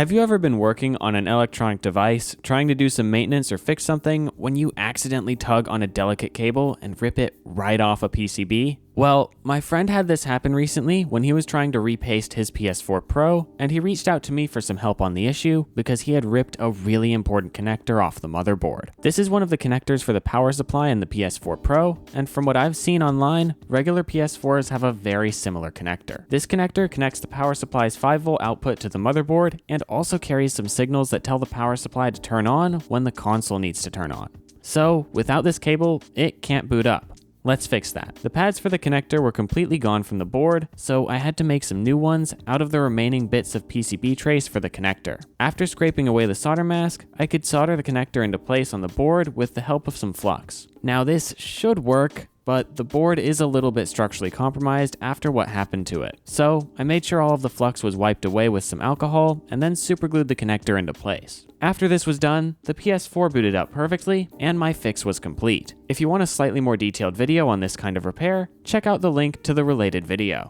Have you ever been working on an electronic device, trying to do some maintenance or fix something, when you accidentally tug on a delicate cable and rip it right off a PCB? Well, my friend had this happen recently when he was trying to repaste his PS4 Pro, and he reached out to me for some help on the issue because he had ripped a really important connector off the motherboard. This is one of the connectors for the power supply in the PS4 Pro, and from what I've seen online, regular PS4s have a very similar connector. This connector connects the power supply's 5-volt output to the motherboard and also carries some signals that tell the power supply to turn on when the console needs to turn on. So, without this cable, it can't boot up. Let's fix that. The pads for the connector were completely gone from the board, so I had to make some new ones out of the remaining bits of PCB trace for the connector. After scraping away the solder mask, I could solder the connector into place on the board with the help of some flux. Now this should work, but the board is a little bit structurally compromised after what happened to it. So I made sure all of the flux was wiped away with some alcohol and then superglued the connector into place. After this was done, the PS4 booted up perfectly and my fix was complete. If you want a slightly more detailed video on this kind of repair, check out the link to the related video.